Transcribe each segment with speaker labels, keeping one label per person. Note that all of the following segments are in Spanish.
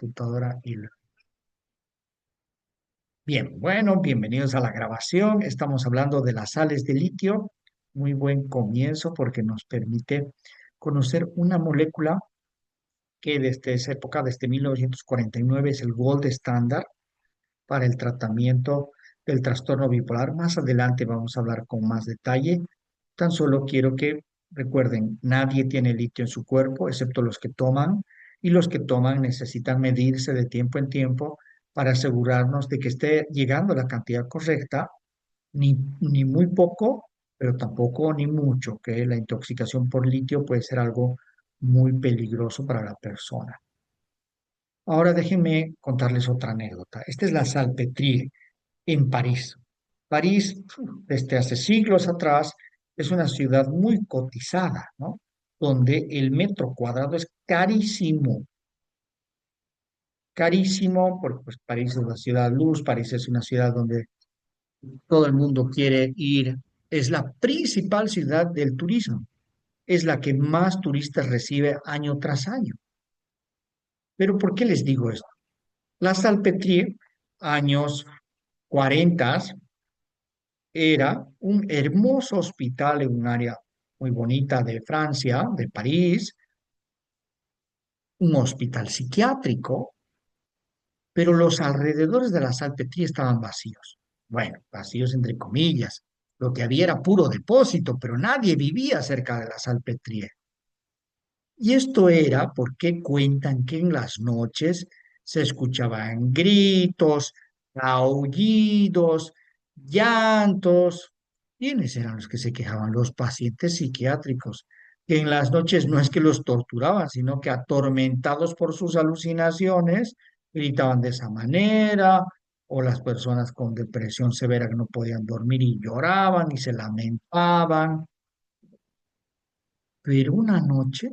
Speaker 1: computadora Bien, bueno, bienvenidos a la grabación. Estamos hablando de las sales de litio. Muy buen comienzo porque nos permite conocer una molécula que desde esa época, desde 1949, es el gold estándar para el tratamiento del trastorno bipolar. Más adelante vamos a hablar con más detalle. Tan solo quiero que recuerden, nadie tiene litio en su cuerpo, excepto los que toman, y los que toman necesitan medirse de tiempo en tiempo para asegurarnos de que esté llegando la cantidad correcta, ni muy poco, pero tampoco ni mucho, que la intoxicación por litio puede ser algo muy peligroso para la persona. Ahora déjenme contarles otra anécdota. Esta es la Salpêtrière en París. París, desde hace siglos atrás, es una ciudad muy cotizada, ¿no? Donde el metro cuadrado es carísimo, carísimo, porque pues, París es la ciudad luz, París es una ciudad donde todo el mundo quiere ir, es la principal ciudad del turismo, es la que más turistas recibe año tras año. Pero ¿por qué les digo esto? La Salpêtrière, años 40, era un hermoso hospital en un área muy bonita de Francia, de París, un hospital psiquiátrico, pero los alrededores de la Salpêtrière estaban vacíos. Bueno, vacíos entre comillas. Lo que había era puro depósito, pero nadie vivía cerca de la Salpêtrière. Y esto era porque cuentan que en las noches se escuchaban gritos, aullidos, llantos. ¿Quiénes eran los que se quejaban? Los pacientes psiquiátricos, que en las noches no es que los torturaban, sino que atormentados por sus alucinaciones, gritaban de esa manera, o las personas con depresión severa que no podían dormir y lloraban y se lamentaban. Pero una noche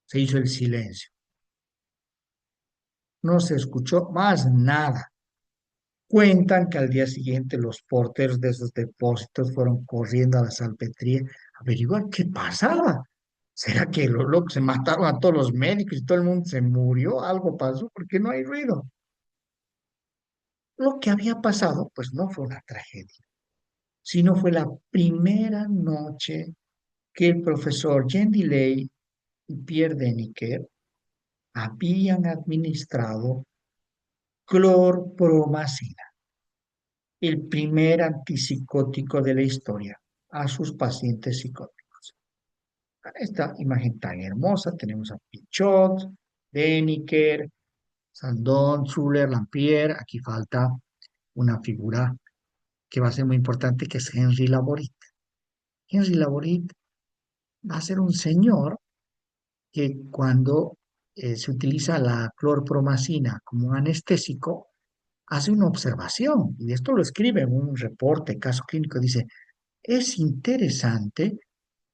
Speaker 1: se hizo el silencio. No se escuchó más nada. Cuentan que al día siguiente los porteros de esos depósitos fueron corriendo a la salpetría a averiguar qué pasaba. ¿Será que los locos se mataron a todos los médicos y todo el mundo se murió? Algo pasó porque no hay ruido. Lo que había pasado, pues no fue una tragedia, sino fue la primera noche que el profesor Jean Delay y Pierre Deniker habían administrado clorpromazina, el primer antipsicótico de la historia, a sus pacientes psicóticos. Esta imagen tan hermosa, tenemos a Pichot, Deniker, Sandón, Zuller, Lampier, aquí falta una figura que va a ser muy importante, que es Henry Laborit. Henry Laborit va a ser un señor que cuando se utiliza la clorpromazina como anestésico, hace una observación, y esto lo escribe en un reporte, caso clínico, dice, es interesante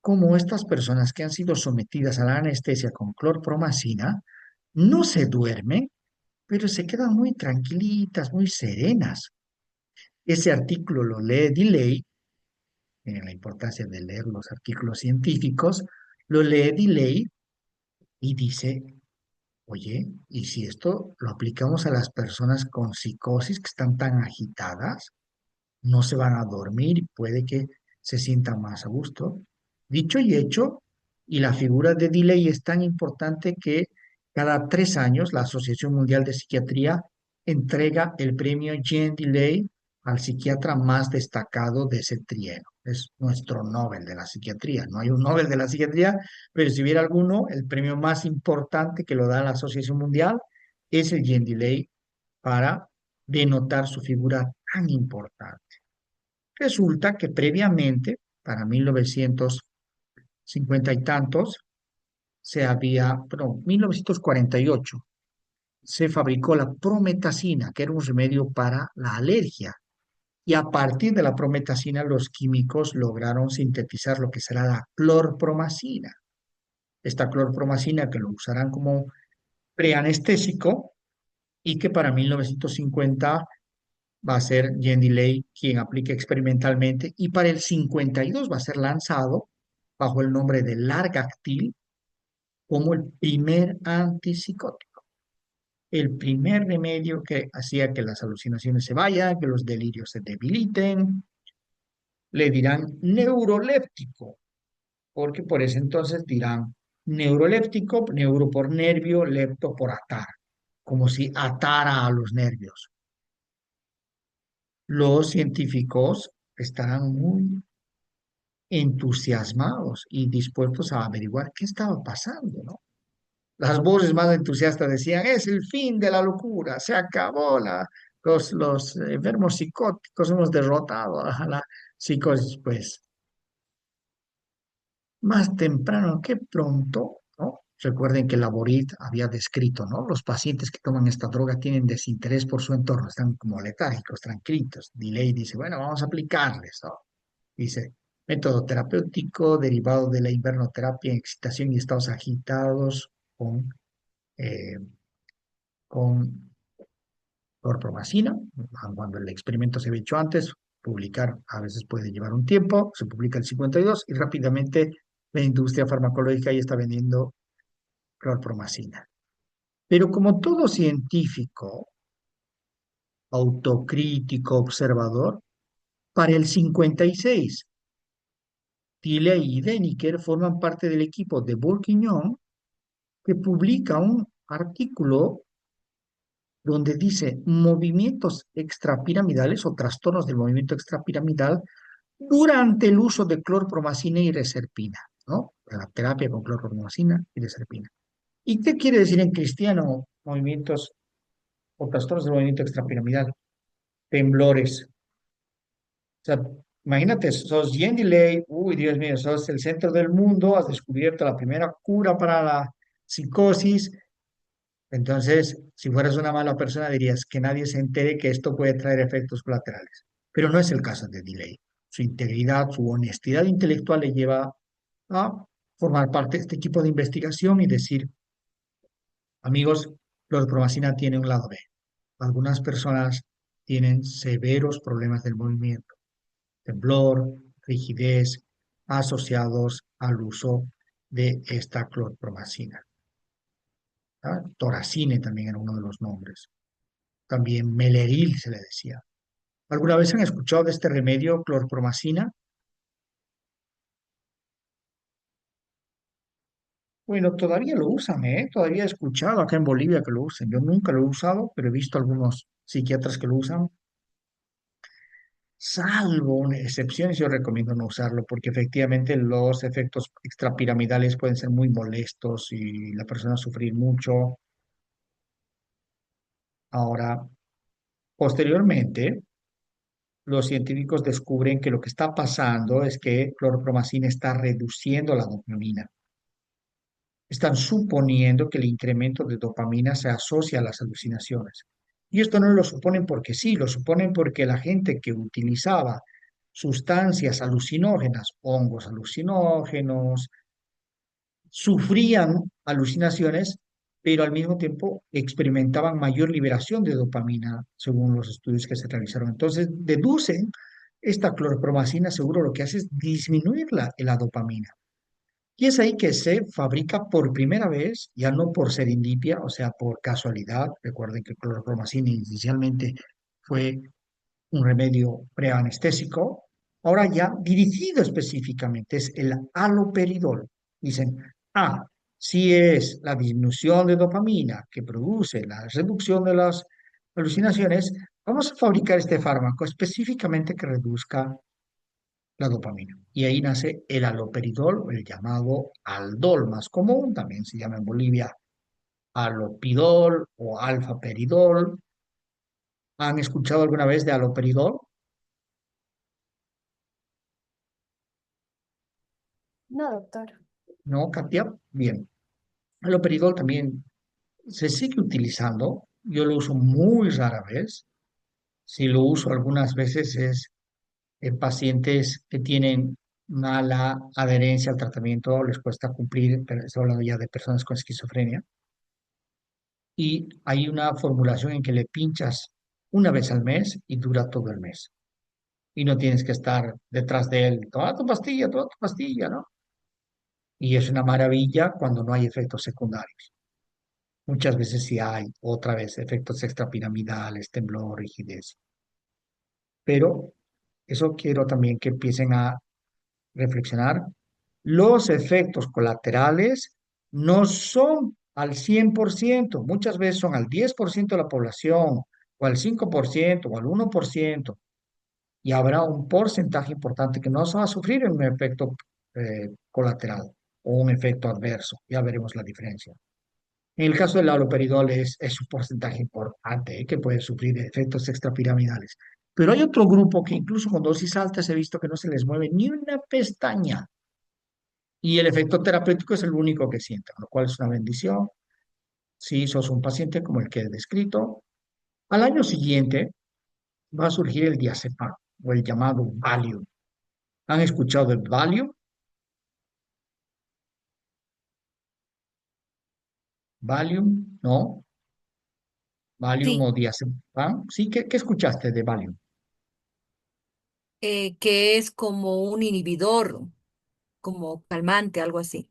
Speaker 1: cómo estas personas que han sido sometidas a la anestesia con clorpromazina no se duermen, pero se quedan muy tranquilitas, muy serenas. Ese artículo lo lee Delay, en la importancia de leer los artículos científicos, lo lee Delay y dice, oye, ¿y si esto lo aplicamos a las personas con psicosis que están tan agitadas? No se van a dormir y puede que se sientan más a gusto. Dicho y hecho, y la figura de Delay es tan importante que cada 3 años la Asociación Mundial de Psiquiatría entrega el premio Jean Delay al psiquiatra más destacado de ese trienio. Es nuestro Nobel de la psiquiatría. No hay un Nobel de la psiquiatría, pero si hubiera alguno, el premio más importante que lo da la Asociación Mundial es el Jean Delay para denotar su figura tan importante. Resulta que previamente, para 1950 y tantos, perdón, 1948, se fabricó la prometacina, que era un remedio para la alergia. Y a partir de la prometacina, los químicos lograron sintetizar lo que será la clorpromacina. Esta clorpromacina que lo usarán como preanestésico y que para 1950 va a ser Jean Delay quien aplique experimentalmente y para el 52 va a ser lanzado bajo el nombre de Largactil como el primer antipsicótico. el primer remedio que hacía que las alucinaciones se vayan, que los delirios se debiliten, le dirán neuroléptico, porque por ese entonces dirán neuroléptico, neuro por nervio, lepto por atar, como si atara a los nervios. Los científicos estarán muy entusiasmados y dispuestos a averiguar qué estaba pasando, ¿no? Las voces más entusiastas decían, es el fin de la locura, se acabó los enfermos psicóticos, hemos derrotado a la psicosis, pues más temprano que pronto, ¿no? Recuerden que Laborit había descrito, ¿no? Los pacientes que toman esta droga tienen desinterés por su entorno, están como letárgicos, tranquilitos. Delay dice, bueno, vamos a aplicarles, ¿no? Dice, método terapéutico derivado de la invernoterapia, excitación y estados agitados eh, con clorpromacina. Cuando el experimento se había hecho antes, publicar a veces puede llevar un tiempo, se publica el 52 y rápidamente la industria farmacológica ya está vendiendo clorpromacina. Pero como todo científico, autocrítico, observador, para el 56, Tilley y Deniker forman parte del equipo de Bourguignon que publica un artículo donde dice movimientos extrapiramidales o trastornos del movimiento extrapiramidal durante el uso de clorpromacina y reserpina, ¿no? La terapia con clorpromacina y reserpina. ¿Y qué quiere decir en cristiano movimientos o trastornos del movimiento extrapiramidal? Temblores. O sea, imagínate, sos Jean Delay, uy, Dios mío, sos el centro del mundo, has descubierto la primera cura para la psicosis. Entonces, si fueras una mala persona, dirías que nadie se entere que esto puede traer efectos colaterales. Pero no es el caso de Delay. Su integridad, su honestidad intelectual le lleva a formar parte de este equipo de investigación y decir, amigos, clorpromacina tiene un lado B. Algunas personas tienen severos problemas del movimiento, temblor, rigidez, asociados al uso de esta clorpromacina. ¿Ah? Toracine también era uno de los nombres. También meleril se le decía. ¿Alguna vez han escuchado de este remedio clorpromacina? Bueno, todavía lo usan, ¿eh? Todavía he escuchado acá en Bolivia que lo usan. Yo nunca lo he usado, pero he visto algunos psiquiatras que lo usan. Salvo excepciones, yo recomiendo no usarlo porque efectivamente los efectos extrapiramidales pueden ser muy molestos y la persona sufrir mucho. Ahora, posteriormente, los científicos descubren que lo que está pasando es que clorpromacina está reduciendo la dopamina. Están suponiendo que el incremento de dopamina se asocia a las alucinaciones. Y esto no lo suponen porque sí, lo suponen porque la gente que utilizaba sustancias alucinógenas, hongos alucinógenos, sufrían alucinaciones, pero al mismo tiempo experimentaban mayor liberación de dopamina, según los estudios que se realizaron. Entonces, deducen, esta clorpromacina seguro lo que hace es disminuir la dopamina. Y es ahí que se fabrica por primera vez, ya no por serendipia, o sea, por casualidad. Recuerden que el clorpromacina inicialmente fue un remedio preanestésico, ahora ya dirigido específicamente, es el haloperidol. Dicen, ah, si es la disminución de dopamina que produce la reducción de las alucinaciones, vamos a fabricar este fármaco específicamente que reduzca la dopamina. Y ahí nace el haloperidol, el llamado aldol más común, también se llama en Bolivia alopidol o alfaperidol. ¿Han escuchado alguna vez de haloperidol?
Speaker 2: No, doctor.
Speaker 1: ¿No, Katia? Bien. El haloperidol también se sigue utilizando. Yo lo uso muy rara vez. Si lo uso algunas veces es en pacientes que tienen mala adherencia al tratamiento, les cuesta cumplir, pero estoy hablando ya de personas con esquizofrenia. Y hay una formulación en que le pinchas una vez al mes y dura todo el mes. Y no tienes que estar detrás de él, toma tu pastilla, ¿no? Y es una maravilla cuando no hay efectos secundarios. Muchas veces sí hay, otra vez, efectos extrapiramidales, temblor, rigidez. Pero eso quiero también que empiecen a reflexionar. Los efectos colaterales no son al 100%, muchas veces son al 10% de la población, o al 5%, o al 1%, y habrá un porcentaje importante que no se va a sufrir un efecto colateral o un efecto adverso. Ya veremos la diferencia. En el caso del haloperidol es un porcentaje importante que puede sufrir efectos extrapiramidales. Pero hay otro grupo que incluso con dosis altas he visto que no se les mueve ni una pestaña y el efecto terapéutico es el único que sienten, lo cual es una bendición. Si sos un paciente como el que he descrito, al año siguiente va a surgir el diazepam o el llamado Valium. ¿Han escuchado el Valium? Valium, ¿no? Valium
Speaker 3: Sí,
Speaker 1: o diazepam. Sí, ¿qué escuchaste de Valium?
Speaker 3: que es como un inhibidor, como calmante, algo así.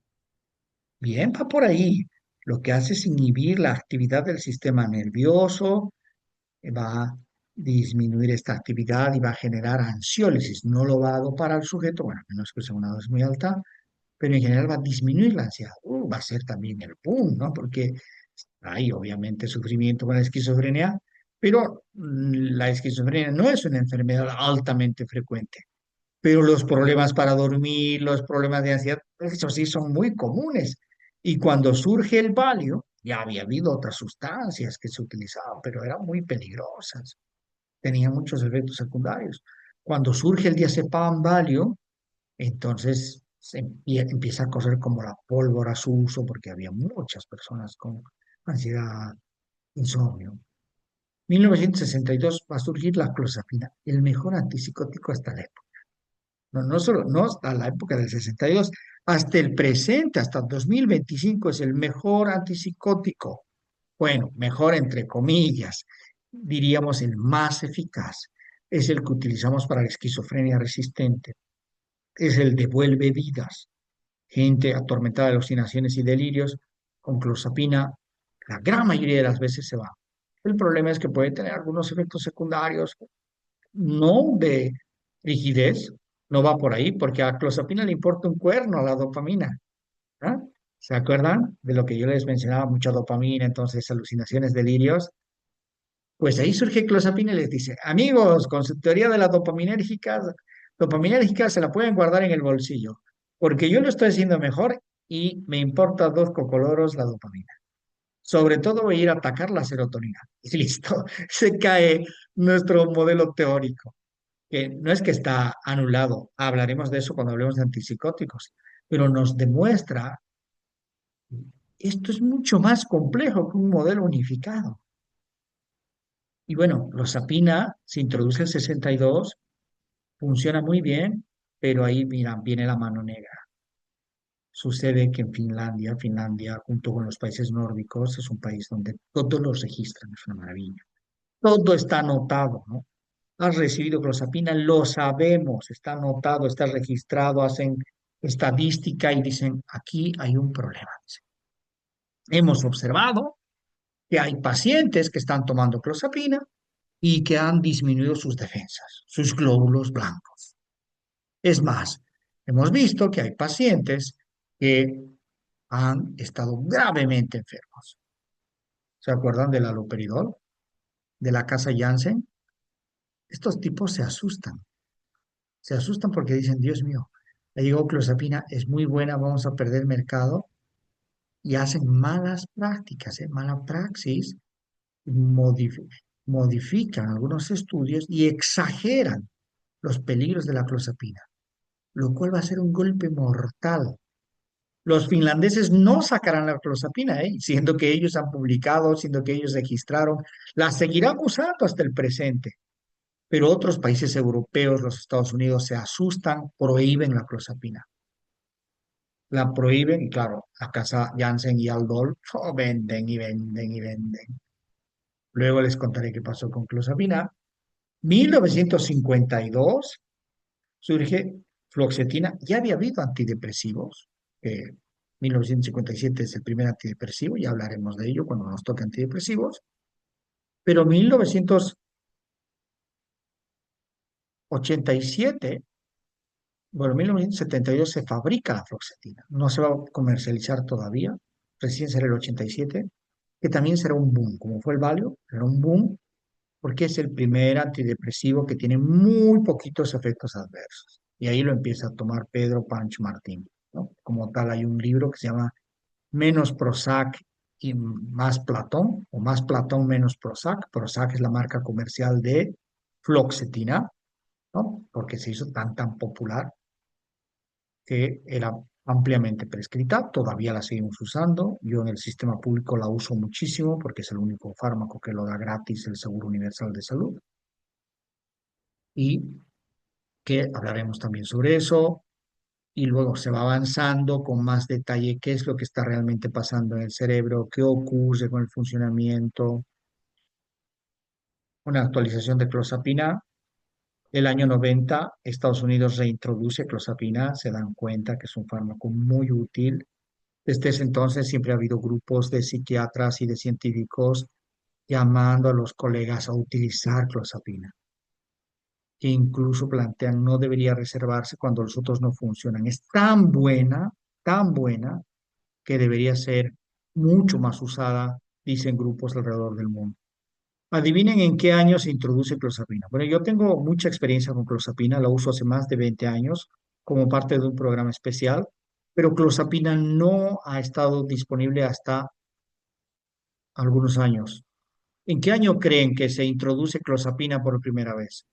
Speaker 1: Bien, va por ahí. Lo que hace es inhibir la actividad del sistema nervioso, va a disminuir esta actividad y va a generar ansiólisis. No lo va a dopar al sujeto, bueno, a menos que sea una dosis muy alta, pero en general va a disminuir la ansiedad. Va a ser también el boom, ¿no? Porque hay obviamente sufrimiento con la esquizofrenia, pero la esquizofrenia no es una enfermedad altamente frecuente. Pero los problemas para dormir, los problemas de ansiedad, eso sí son muy comunes. Y cuando surge el Valium, ya había habido otras sustancias que se utilizaban, pero eran muy peligrosas, tenían muchos efectos secundarios. Cuando surge el diazepam Valium, entonces empieza a correr como la pólvora su uso, porque había muchas personas con ansiedad, insomnio. 1962 va a surgir la clozapina, el mejor antipsicótico hasta la época. No, no solo, no hasta la época del 62, hasta el presente, hasta 2025 es el mejor antipsicótico. Bueno, mejor entre comillas, diríamos el más eficaz. Es el que utilizamos para la esquizofrenia resistente. Es el devuelve vidas. Gente atormentada de alucinaciones y delirios con clozapina, la gran mayoría de las veces se va. El problema es que puede tener algunos efectos secundarios, no de rigidez, no va por ahí, porque a clozapina le importa un cuerno a la dopamina. ¿Ah? ¿Se acuerdan de lo que yo les mencionaba? Mucha dopamina, entonces alucinaciones, delirios. Pues ahí surge clozapina y les dice, amigos, con su teoría de la dopaminérgica se la pueden guardar en el bolsillo, porque yo lo estoy haciendo mejor y me importa dos cocoloros la dopamina. Sobre todo voy a ir a atacar la serotonina. Y listo, se cae nuestro modelo teórico, que no es que está anulado, hablaremos de eso cuando hablemos de antipsicóticos, pero nos demuestra, esto es mucho más complejo que un modelo unificado. Y bueno, Losapina se introduce el 62, funciona muy bien, pero ahí, mira, viene la mano negra. Sucede que en Finlandia, junto con los países nórdicos, es un país donde todos los registran, es una maravilla. Todo está anotado, ¿no? Has recibido clozapina, lo sabemos, está anotado, está registrado, hacen estadística y dicen, aquí hay un problema. Dicen. Hemos observado que hay pacientes que están tomando clozapina y que han disminuido sus defensas, sus glóbulos blancos. Es más, hemos visto que hay pacientes que han estado gravemente enfermos. ¿Se acuerdan del haloperidol, de la casa Janssen? Estos tipos se asustan porque dicen, Dios mío, le digo clozapina es muy buena, vamos a perder mercado y hacen malas prácticas, mala praxis, modif- modifican algunos estudios y exageran los peligros de la clozapina, lo cual va a ser un golpe mortal. Los finlandeses no sacarán la clozapina, siendo que ellos han publicado, siendo que ellos registraron, la seguirán usando hasta el presente. Pero otros países europeos, los Estados Unidos, se asustan, prohíben la clozapina. La prohíben y claro, la casa Janssen y Aldol venden y venden y venden. Luego les contaré qué pasó con clozapina. 1952 surge fluoxetina. Ya había habido antidepresivos, 1957 es el primer antidepresivo, ya hablaremos de ello cuando nos toque antidepresivos, pero 1987, bueno, 1972 se fabrica la fluoxetina, no se va a comercializar todavía, recién será el 87, que también será un boom, como fue el Valium, será un boom porque es el primer antidepresivo que tiene muy poquitos efectos adversos. Y ahí lo empieza a tomar Pedro Pancho Martín, ¿no? Como tal, hay un libro que se llama Menos Prozac y más Platón, o más Platón menos Prozac. Prozac es la marca comercial de fluoxetina, ¿no? Porque se hizo tan popular que era ampliamente prescrita, todavía la seguimos usando. Yo en el sistema público la uso muchísimo porque es el único fármaco que lo da gratis el Seguro Universal de Salud y que hablaremos también sobre eso. Y luego se va avanzando con más detalle qué es lo que está realmente pasando en el cerebro, qué ocurre con el funcionamiento. Una actualización de clozapina. El año 90 Estados Unidos reintroduce clozapina, se dan cuenta que es un fármaco muy útil. Desde ese entonces siempre ha habido grupos de psiquiatras y de científicos llamando a los colegas a utilizar clozapina, que incluso plantean no debería reservarse cuando los otros no funcionan. Es tan buena, que debería ser mucho más usada, dicen grupos alrededor del mundo. Adivinen en qué año se introduce clozapina. Bueno, yo tengo mucha experiencia con clozapina, la uso hace más de 20 años como parte de un programa especial, pero clozapina no ha estado disponible hasta algunos años. ¿En qué año creen que se introduce clozapina por primera vez?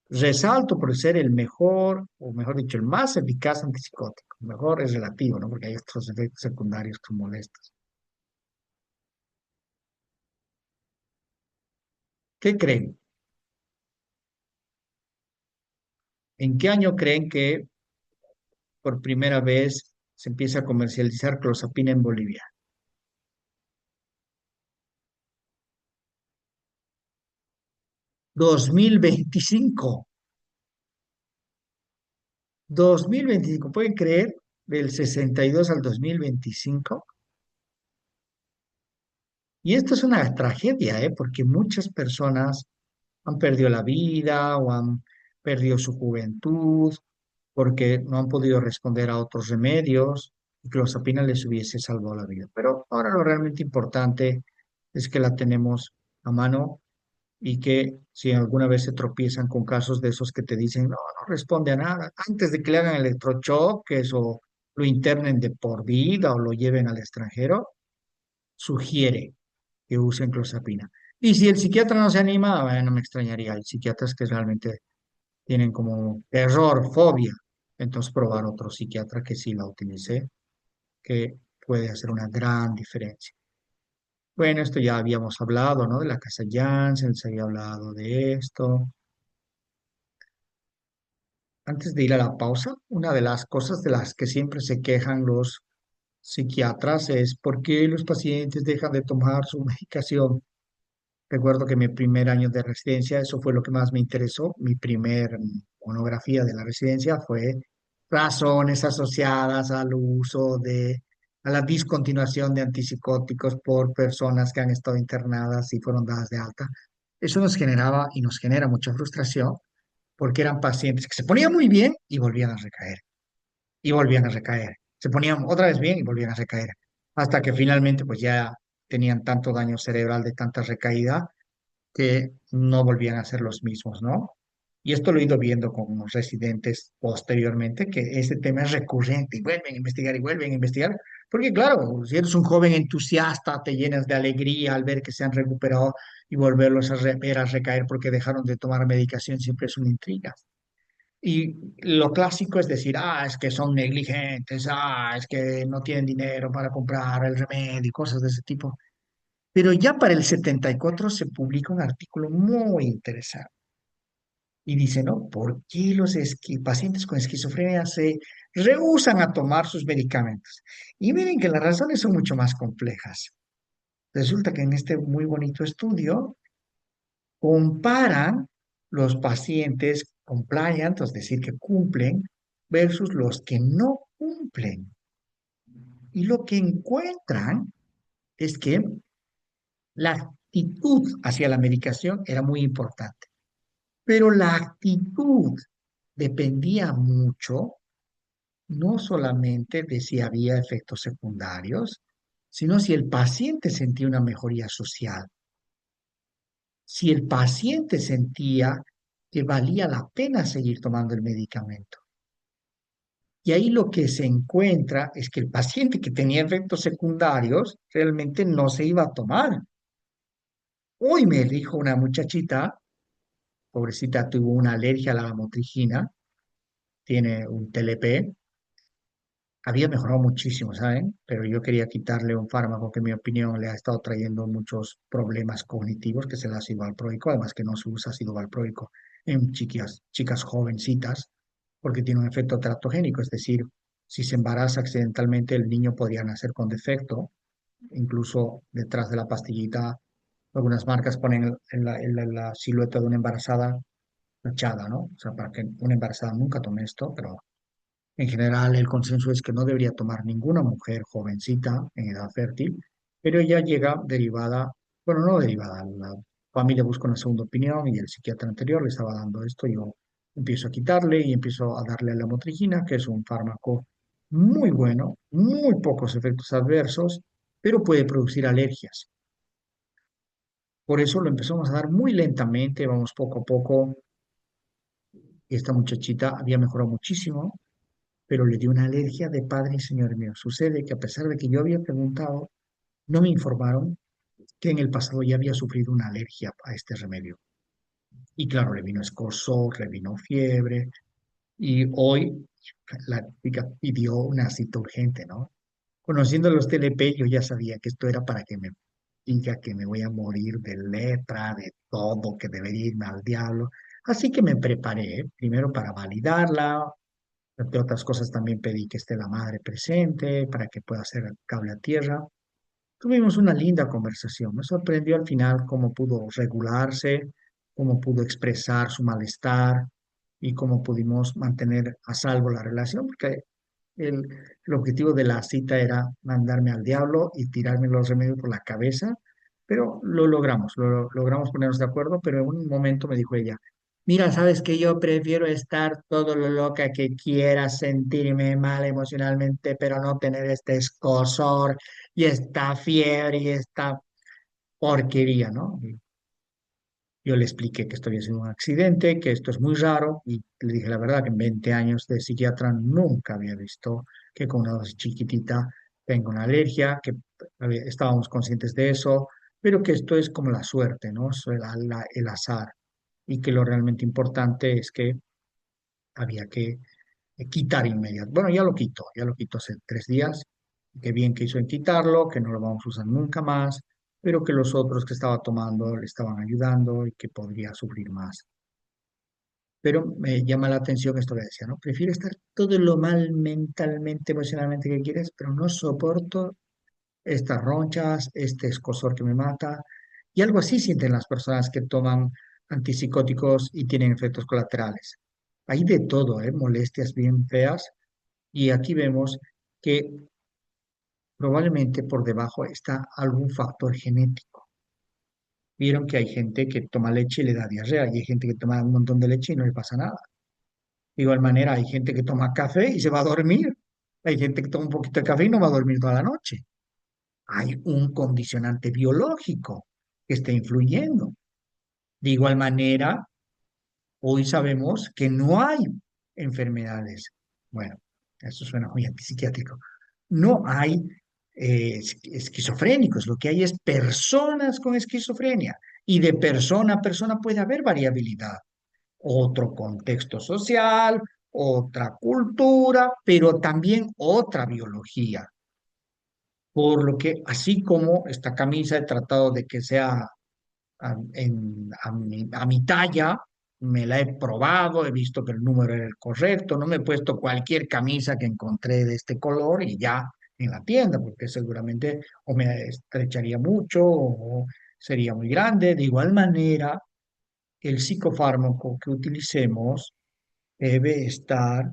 Speaker 1: Resalto por ser el mejor, o mejor dicho, el más eficaz antipsicótico. Mejor es relativo, ¿no? Porque hay otros efectos secundarios que son molestos. ¿Qué creen? ¿En qué año creen que por primera vez se empieza a comercializar clozapina en Bolivia? 2025. 2025. ¿Pueden creer? Del 62 al 2025. Y esto es una tragedia, ¿eh? Porque muchas personas han perdido la vida o han perdido su juventud porque no han podido responder a otros remedios y clozapina les hubiese salvado la vida. Pero ahora lo realmente importante es que la tenemos a mano y que si alguna vez se tropiezan con casos de esos que te dicen, no, no responde a nada, antes de que le hagan electrochoques o lo internen de por vida o lo lleven al extranjero, sugiere que usen clozapina. Y si el psiquiatra no se anima, bueno, no me extrañaría. Hay psiquiatras que realmente tienen como terror, fobia. Entonces probar otro psiquiatra que sí la utilice, que puede hacer una gran diferencia. Bueno, esto ya habíamos hablado, ¿no? De la casa Janssen, se había hablado de esto. Antes de ir a la pausa, una de las cosas de las que siempre se quejan los psiquiatras es por qué los pacientes dejan de tomar su medicación. Recuerdo que mi primer año de residencia, eso fue lo que más me interesó. Mi primer monografía de la residencia fue razones asociadas al uso a la discontinuación de antipsicóticos por personas que han estado internadas y fueron dadas de alta. Eso nos generaba y nos genera mucha frustración porque eran pacientes que se ponían muy bien y volvían a recaer, y volvían a recaer. Se ponían otra vez bien y volvían a recaer. Hasta que finalmente pues ya tenían tanto daño cerebral de tanta recaída que no volvían a ser los mismos, ¿no? Y esto lo he ido viendo con los residentes posteriormente, que este tema es recurrente y vuelven a investigar y vuelven a investigar, porque claro, si eres un joven entusiasta, te llenas de alegría al ver que se han recuperado y volverlos a ver a recaer porque dejaron de tomar medicación, siempre es una intriga. Y lo clásico es decir, es que son negligentes, es que no tienen dinero para comprar el remedio y cosas de ese tipo. Pero ya para el 74 se publica un artículo muy interesante y dice, ¿no? ¿Por qué los pacientes con esquizofrenia se rehúsan a tomar sus medicamentos? Y miren que las razones son mucho más complejas. Resulta que en este muy bonito estudio comparan los pacientes compliant, es decir, que cumplen, versus los que no cumplen. Y lo que encuentran es que la actitud hacia la medicación era muy importante, pero la actitud dependía mucho no solamente de si había efectos secundarios, sino si el paciente sentía una mejoría social, si el paciente sentía que valía la pena seguir tomando el medicamento. Y ahí lo que se encuentra es que el paciente que tenía efectos secundarios realmente no se iba a tomar. Hoy me dijo una muchachita, pobrecita, tuvo una alergia a la lamotrigina, tiene un TLP, había mejorado muchísimo, ¿saben? Pero yo quería quitarle un fármaco que en mi opinión le ha estado trayendo muchos problemas cognitivos, que es el ácido valproico, además que no se usa ácido valproico en chicas jovencitas, porque tiene un efecto teratogénico, es decir, si se embaraza accidentalmente, el niño podría nacer con defecto, incluso detrás de la pastillita, algunas marcas ponen la silueta de una embarazada tachada, ¿no? O sea, para que una embarazada nunca tome esto, pero en general, el consenso es que no debería tomar ninguna mujer jovencita en edad fértil, pero ella llega derivada, bueno, no derivada, la familia busca una segunda opinión y el psiquiatra anterior le estaba dando esto, yo empiezo a quitarle y empiezo a darle la motrigina, que es un fármaco muy bueno, muy pocos efectos adversos, pero puede producir alergias. Por eso lo empezamos a dar muy lentamente, vamos poco a poco. Esta muchachita había mejorado muchísimo, pero le dio una alergia de padre y señor mío. Sucede que a pesar de que yo había preguntado, no me informaron que en el pasado ya había sufrido una alergia a este remedio. Y claro, le vino escozor, le vino fiebre, y hoy la chica pidió una cita urgente, ¿no? Conociendo los TLP, yo ya sabía que esto era para que me diga que me voy a morir de lepra, de todo, que debería irme al diablo. Así que me preparé, primero para validarla, entre otras cosas también pedí que esté la madre presente para que pueda hacer el cable a tierra. Tuvimos una linda conversación. Me sorprendió al final cómo pudo regularse, cómo pudo expresar su malestar y cómo pudimos mantener a salvo la relación, porque el, el objetivo de la cita era mandarme al diablo y tirarme los remedios por la cabeza, pero lo logramos, logramos ponernos de acuerdo, pero en un momento me dijo ella, mira, sabes que yo prefiero estar todo lo loca que quiera, sentirme mal emocionalmente, pero no tener este escozor y esta fiebre y esta porquería, ¿no? Y yo le expliqué que esto había sido un accidente, que esto es muy raro, y le dije la verdad que en 20 años de psiquiatra nunca había visto que con una dosis chiquitita tenga una alergia, que estábamos conscientes de eso, pero que esto es como la suerte, ¿no? Es el azar, y que lo realmente importante es que había que quitar inmediato. Bueno, ya lo quito hace 3 días, qué bien que hizo en quitarlo, que no lo vamos a usar nunca más, pero que los otros que estaba tomando le estaban ayudando y que podría sufrir más. Pero me llama la atención esto que decía, ¿no? Prefiero estar todo lo mal mentalmente, emocionalmente que quieres, pero no soporto estas ronchas, este escozor que me mata. Y algo así sienten las personas que toman antipsicóticos y tienen efectos colaterales. Hay de todo, ¿eh? Molestias bien feas. Y aquí vemos que probablemente por debajo está algún factor genético. Vieron que hay gente que toma leche y le da diarrea y hay gente que toma un montón de leche y no le pasa nada. De igual manera, hay gente que toma café y se va a dormir. Hay gente que toma un poquito de café y no va a dormir toda la noche. Hay un condicionante biológico que está influyendo. De igual manera, hoy sabemos que no hay enfermedades. Bueno, eso suena muy antipsiquiátrico. No hay esquizofrénicos, lo que hay es personas con esquizofrenia y de persona a persona puede haber variabilidad. Otro contexto social, otra cultura, pero también otra biología. Por lo que, así como esta camisa he tratado de que sea a mi talla, me la he probado, he visto que el número era el correcto, no me he puesto cualquier camisa que encontré de este color y ya en la tienda, porque seguramente o me estrecharía mucho o sería muy grande. De igual manera, el psicofármaco que utilicemos debe estar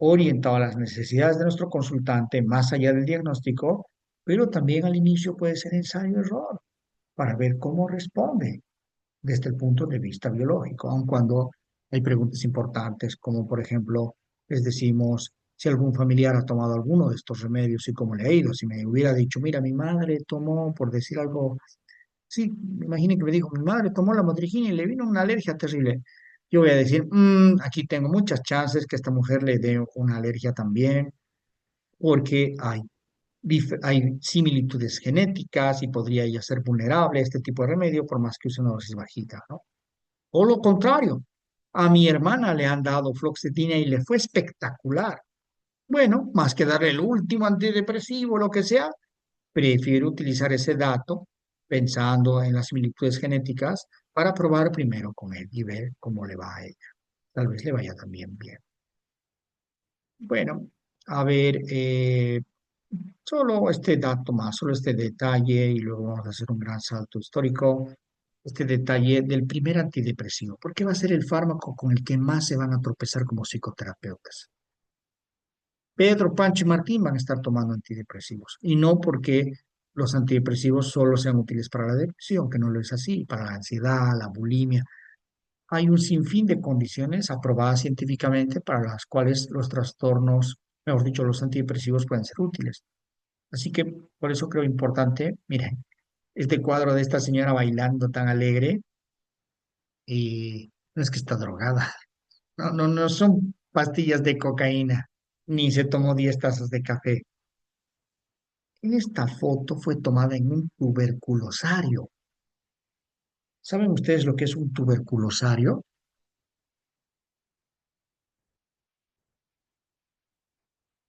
Speaker 1: orientado a las necesidades de nuestro consultante, más allá del diagnóstico, pero también al inicio puede ser ensayo-error para ver cómo responde desde el punto de vista biológico, aun cuando hay preguntas importantes, como por ejemplo, les decimos si algún familiar ha tomado alguno de estos remedios y cómo le ha ido. Si me hubiera dicho, mira, mi madre tomó, por decir algo, sí, imagine que me dijo, mi madre tomó la motrigina y le vino una alergia terrible. Yo voy a decir, aquí tengo muchas chances que esta mujer le dé una alergia también, porque hay similitudes genéticas y podría ella ser vulnerable a este tipo de remedio por más que use una dosis bajita, ¿no? O lo contrario, a mi hermana le han dado fluoxetina y le fue espectacular. Bueno, más que darle el último antidepresivo, lo que sea, prefiero utilizar ese dato pensando en las similitudes genéticas para probar primero con él y ver cómo le va a ella. Tal vez le vaya también bien. Bueno, a ver, solo este dato más, solo este detalle y luego vamos a hacer un gran salto histórico. Este detalle del primer antidepresivo, porque va a ser el fármaco con el que más se van a tropezar como psicoterapeutas. Pedro, Pancho y Martín van a estar tomando antidepresivos y no porque los antidepresivos solo sean útiles para la depresión, que no lo es así, para la ansiedad, la bulimia. Hay un sinfín de condiciones aprobadas científicamente para las cuales los trastornos, mejor dicho, los antidepresivos pueden ser útiles. Así que por eso creo importante, miren, este cuadro de esta señora bailando tan alegre y no es que está drogada, no son pastillas de cocaína, ni se tomó 10 tazas de café. Esta foto fue tomada en un tuberculosario. ¿Saben ustedes lo que es un tuberculosario?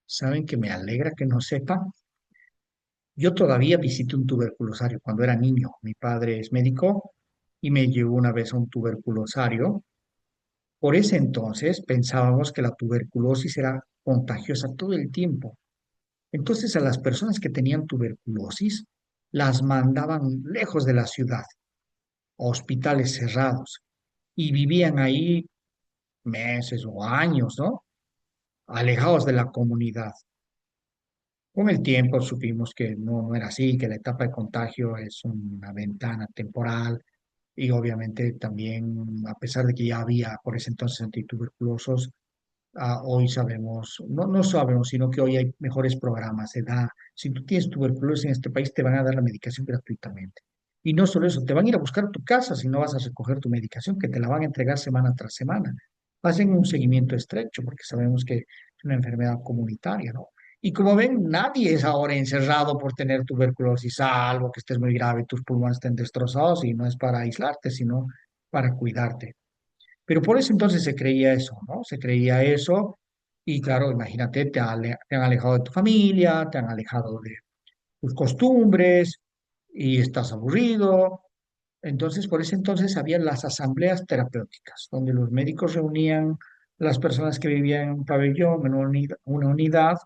Speaker 1: ¿Saben que me alegra que no sepan? Yo todavía visité un tuberculosario cuando era niño. Mi padre es médico y me llevó una vez a un tuberculosario. Por ese entonces pensábamos que la tuberculosis era contagiosa todo el tiempo. Entonces a las personas que tenían tuberculosis las mandaban lejos de la ciudad, a hospitales cerrados, y vivían ahí meses o años, ¿no? Alejados de la comunidad. Con el tiempo supimos que no era así, que la etapa de contagio es una ventana temporal y obviamente también, a pesar de que ya había por ese entonces antituberculosos, hoy sabemos, no sabemos, sino que hoy hay mejores programas. Si tú tienes tuberculosis en este país, te van a dar la medicación gratuitamente. Y no solo eso, te van a ir a buscar a tu casa si no vas a recoger tu medicación, que te la van a entregar semana tras semana. Hacen un seguimiento estrecho porque sabemos que es una enfermedad comunitaria, ¿no? Y como ven, nadie es ahora encerrado por tener tuberculosis, salvo que estés muy grave, tus pulmones estén destrozados y no es para aislarte, sino para cuidarte. Pero por eso entonces se creía eso, ¿no? Se creía eso y claro, imagínate, te han alejado de tu familia, te han alejado de tus costumbres y estás aburrido. Entonces, por ese entonces había las asambleas terapéuticas, donde los médicos reunían a las personas que vivían en un pabellón, en una unidad,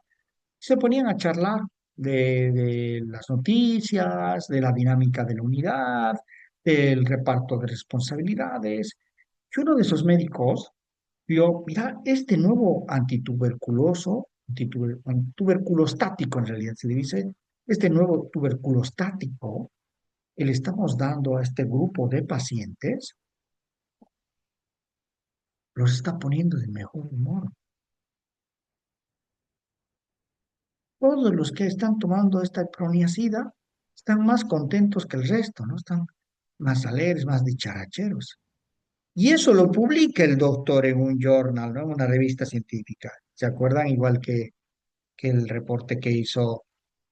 Speaker 1: se ponían a charlar de las noticias, de la dinámica de la unidad, del reparto de responsabilidades. Y uno de esos médicos vio, mira, este nuevo tuberculostático en realidad se le dice, este nuevo tuberculostático que le estamos dando a este grupo de pacientes, los está poniendo de mejor humor. Todos los que están tomando esta proniacida están más contentos que el resto, ¿no? Están más alegres, más dicharacheros. Y eso lo publica el doctor en un journal, ¿no? En una revista científica. ¿Se acuerdan? Igual que el reporte que hizo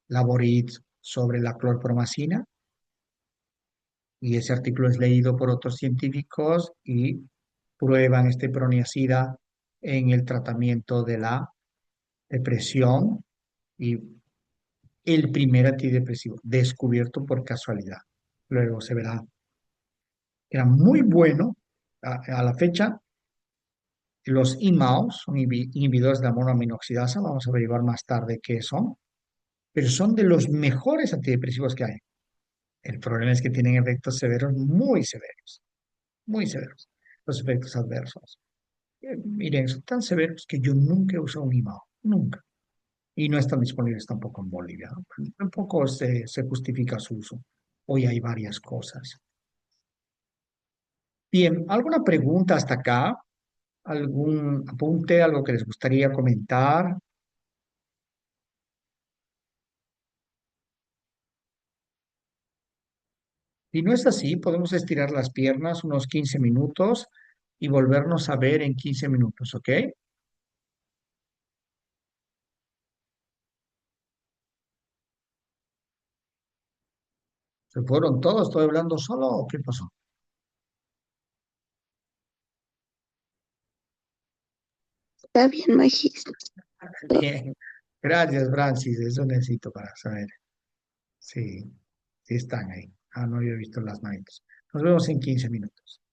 Speaker 1: Laborit sobre la clorpromacina. Y ese artículo es leído por otros científicos y prueban este proniacida en el tratamiento de la depresión y el primer antidepresivo descubierto por casualidad. Luego se verá, era muy bueno a la fecha. Los IMAOs son inhibidores de la monoaminoxidasa, vamos a averiguar más tarde qué son, pero son de los mejores antidepresivos que hay. El problema es que tienen efectos severos, muy severos, los efectos adversos. Miren, son tan severos que yo nunca he usado un IMAO, nunca. Y no están disponibles tampoco en Bolivia, ¿no? Tampoco se justifica su uso. Hoy hay varias cosas. Bien, ¿alguna pregunta hasta acá? ¿Algún apunte, algo que les gustaría comentar? Si no es así, podemos estirar las piernas unos 15 minutos y volvernos a ver en 15 minutos, ¿ok? ¿Se fueron todos? ¿Estoy hablando solo o qué pasó?
Speaker 4: Está bien, magíster.
Speaker 1: Bien, gracias, Francis. Eso necesito para saber. Sí, sí están ahí. Ah, no había visto las manitos. Nos vemos en 15 minutos.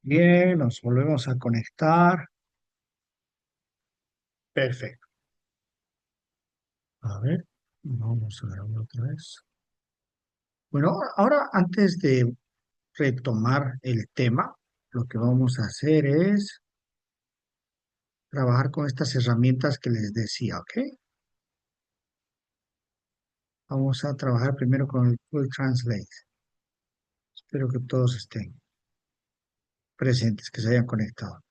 Speaker 1: Bien, nos volvemos a conectar. Perfecto. A ver, vamos a ver otra vez. Bueno, ahora antes de retomar el tema, lo que vamos a hacer es trabajar con estas herramientas que les decía, ¿ok? Vamos a trabajar primero con el Google Translate. Espero que todos estén presentes, que se hayan conectado.